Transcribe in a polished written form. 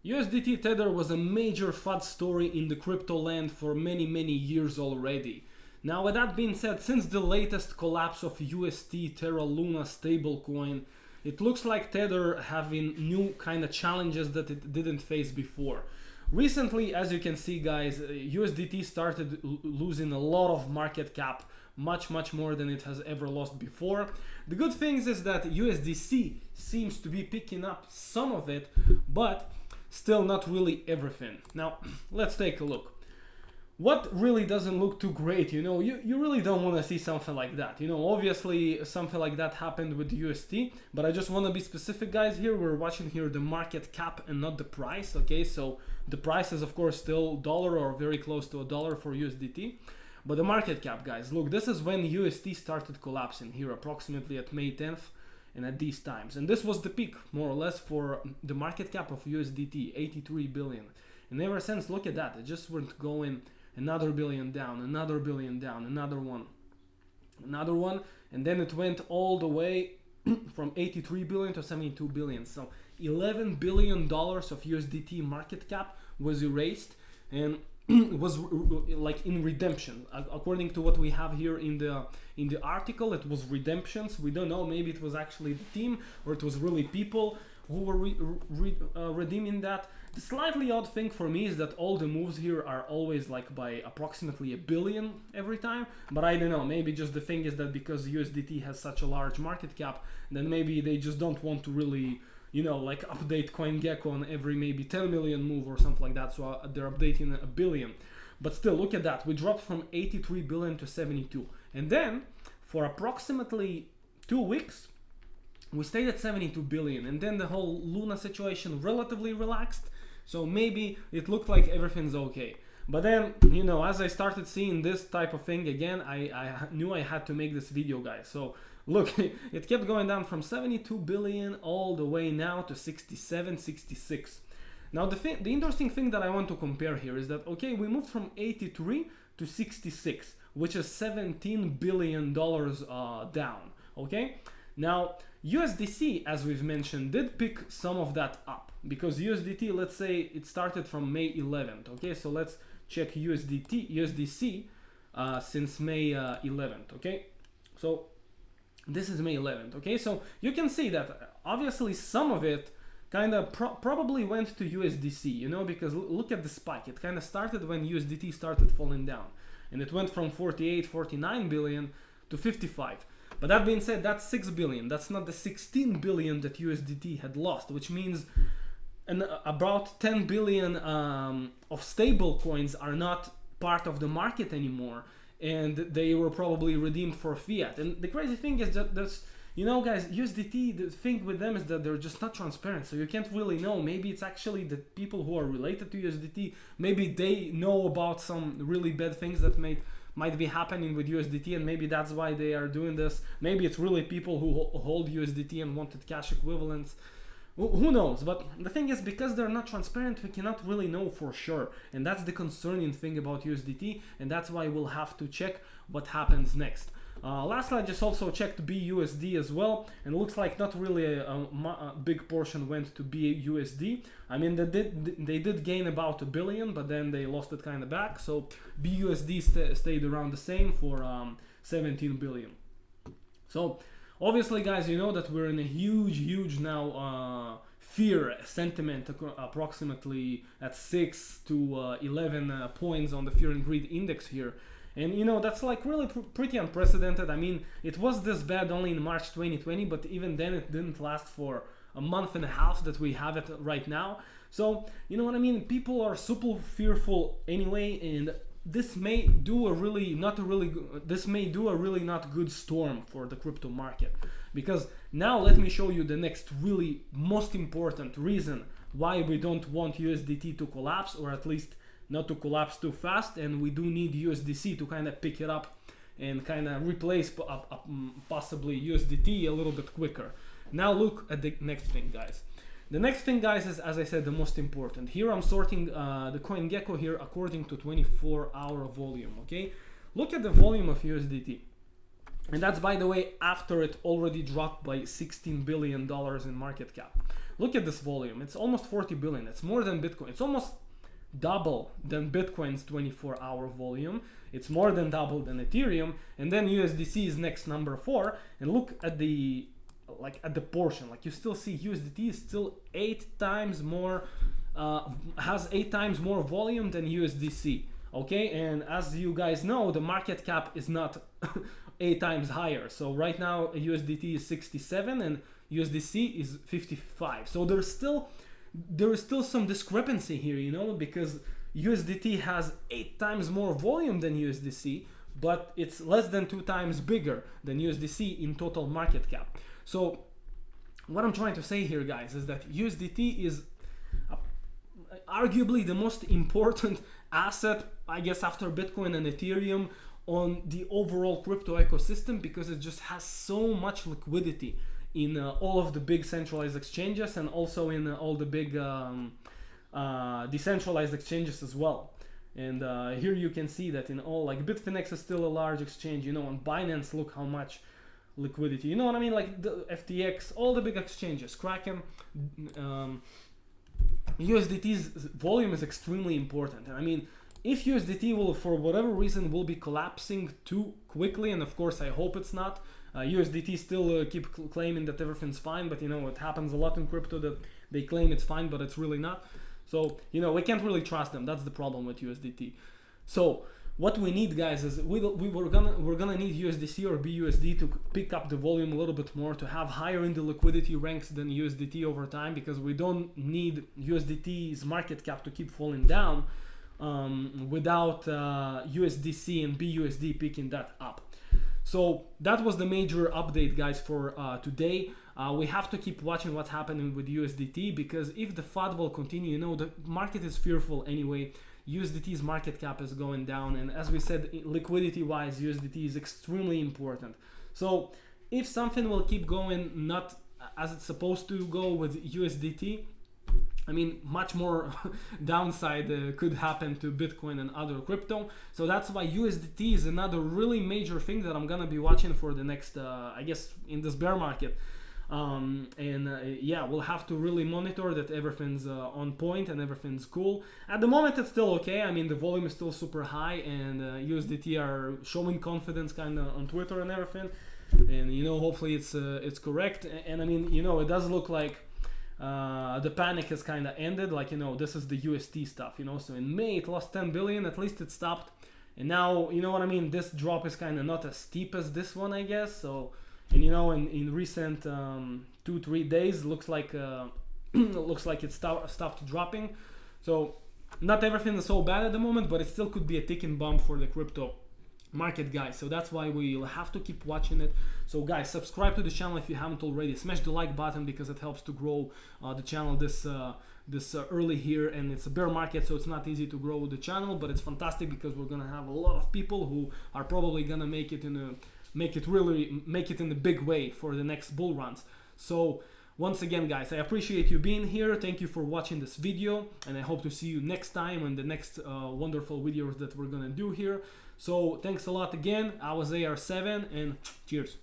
USDT Tether was a major FUD story in the crypto land for many years already. Now, with that being said, since the latest collapse of UST Terra LUNA Stablecoin, it looks like Tether having new kind of challenges that it didn't face before. Recently, as you can see, guys, USDT started losing a lot of market cap, much more than it has ever lost before. The good thing is that USDC seems to be picking up some of it, but still not really everything. Now, let's take a look. What really doesn't look too great, you really don't want to see something like that. Obviously something like that happened with UST, but I just want to be specific, guys. Here we're watching here the market cap and not the price. Okay, so the price is of course still $1 or very close to $1 for USDT, but the market cap, guys, look, this is when UST started collapsing here, approximately at May 10th and at these times, and this was the peak more or less for the market cap of USDT, 83 billion, and ever since, look at that, it just went going another billion down, another billion down, another one, and then it went all the way from 83 billion to 72 billion. So $11 billion of USDT market cap was erased, and was like in redemption. According to what we have here in the article, it was redemptions. We don't know, maybe it was actually the team or it was really people who were redeeming that. The slightly odd thing for me is that all the moves here are always like by approximately $1 billion every time, but I don't know, maybe just the thing is that because USDT has such a large market cap, then maybe they just don't want to really, like update CoinGecko on every maybe 10 million move or something like that, so they're updating $1 billion. But still, look at that, we dropped from 83 billion to 72, and then for approximately 2 weeks we stayed at 72 billion, and then the whole Luna situation relatively relaxed, so maybe it looked like everything's okay. But then, as I started seeing this type of thing again, I knew I had to make this video, guys. So look, it kept going down from 72 billion all the way now to 67, 66. Now the interesting thing that I want to compare here is that, okay, we moved from 83 to 66, which is $17 billion down, okay? Now, USDC, as we've mentioned, did pick some of that up, because USDT, let's say it started from May 11th, okay? So let's check USDC since May 11th, okay? So this is May 11th, okay? So you can see that obviously some of it kind of probably went to USDC, because look at the spike. It kind of started when USDT started falling down, and it went from 48, 49 billion to 55. But that being said, that's 6 billion. That's not the 16 billion that USDT had lost, which means about 10 billion of stable coins are not part of the market anymore, and they were probably redeemed for fiat. And the crazy thing is that there's, guys, USDT, the thing with them is that they're just not transparent, so you can't really know. Maybe it's actually the people who are related to USDT, maybe they know about some really bad things that might be happening with USDT, and maybe that's why they are doing this. Maybe it's really people who hold USDT and wanted cash equivalents. Who knows? But the thing is, because they're not transparent, we cannot really know for sure, and that's the concerning thing about USDT, and that's why we'll have to check what happens next. Lastly, I just also checked BUSD as well, and it looks like not really a big portion went to BUSD. I mean, they did gain about $1 billion, but then they lost it kind of back. So BUSD stayed around the same for 17 billion. So obviously, guys, you know that we're in a huge now fear sentiment, approximately at 6 to 11 points on the fear and greed index here. And that's like really pretty unprecedented. I mean, it was this bad only in March 2020, but even then it didn't last for a month and a half that we have it right now. So, you know what I mean? People are super fearful anyway, and this may do a really not good storm for the crypto market. Because now let me show you the next really most important reason why we don't want USDT to collapse, or at least not to collapse too fast, and we do need USDC to kind of pick it up and kind of replace possibly USDT a little bit quicker. Now look at the next thing, guys. The next thing, guys, is, as I said, the most important. Here I'm sorting the CoinGecko here according to 24-hour volume, okay? Look at the volume of USDT. And that's, by the way, after it already dropped by $16 billion in market cap. look at this volume. It's almost 40 billion. It's more than Bitcoin. It's almost double than Bitcoin's 24-hour volume. It's more than double than Ethereum. And then USDC is next, number 4. And look at the portion. Like, you still see USDT is still 8 times more, has 8 times more volume than USDC. Okay, and as you guys know, the market cap is not 8 times higher. So right now USDT is 67 and USDC is 55. So there is still some discrepancy here, you know, because USDT has 8 times more volume than USDC, but it's less than 2 times bigger than USDC in total market cap. So what I'm trying to say here, guys, is that USDT is arguably the most important asset, I guess, after Bitcoin and Ethereum on the overall crypto ecosystem, because it just has so much liquidity in all of the big centralized exchanges, and also in all the big decentralized exchanges as well. And here you can see that in all, like, Bitfinex is still a large exchange, you know, on Binance, look how much liquidity, you know what I mean, like the FTX, all the big exchanges, Kraken. USDT's volume is extremely important. And I mean, if USDT will, for whatever reason, will be collapsing too quickly, and of course I hope it's not, USDT still keep claiming that everything's fine, but you know, it happens a lot in crypto that they claim it's fine, but it's really not. So, you know, we can't really trust them. That's the problem with USDT. So what we need, guys, is we're gonna need USDC or BUSD to pick up the volume a little bit more, to have higher in the liquidity ranks than USDT over time, because we don't need USDT's market cap to keep falling down without USDC and BUSD picking that up. So that was the major update, guys, for today. We have to keep watching what's happening with USDT, because if the FUD will continue, you know, the market is fearful anyway. USDT's market cap is going down, and as we said, liquidity wise, USDT is extremely important. So if something will keep going not as it's supposed to go with USDT, I mean, much more downside could happen to Bitcoin and other crypto. So that's why USDT is another really major thing that I'm gonna be watching for the next, I guess, in this bear market. Yeah, we'll have to really monitor that everything's on point and everything's cool. At the moment, it's still okay. I mean, the volume is still super high, and USDT are showing confidence kind of on Twitter and everything. And you know, hopefully it's correct. And I mean, you know, it does look like the panic has kind of ended. Like, you know, this is the UST stuff, you know. So in May it lost 10 billion, at least it stopped. And now, you know what I mean, this drop is kind of not as steep as this one, I guess. So, and you know, in recent 2-3 days, looks like it stopped dropping. So not everything is so bad at the moment, but it still could be a ticking bomb for the crypto market, guys. So that's why we'll have to keep watching it. So guys, subscribe to the channel if you haven't already. Smash the like button, because it helps to grow the channel this early here, and it's a bear market, so it's not easy to grow the channel, but it's fantastic because we're gonna have a lot of people who are probably gonna make it in the big way for the next bull runs. So once again, guys, I appreciate you being here. Thank you for watching this video, and I hope to see you next time on the next wonderful videos that we're gonna do here. So thanks a lot again. I was AR7, and cheers.